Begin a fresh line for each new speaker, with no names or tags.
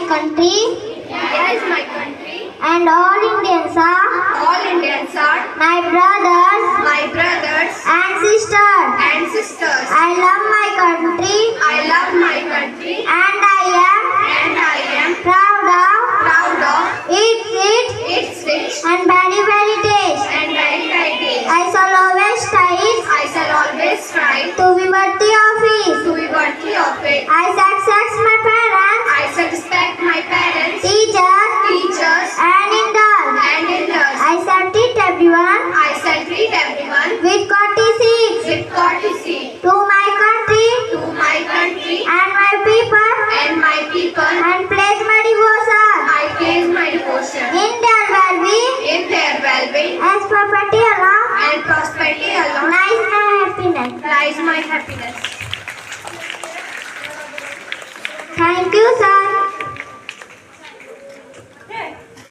country.
India is my country.
And all Indians are my brothers and sisters. I love my country. And I am proud of its rich and very taste. I shall always strive to be worthy of it. I respect my parents, teachers and elders. I shall treat everyone with courtesy to my country and my people, and place my devotion in their well-being as prosperity alone lies my happiness. Thank you, sir.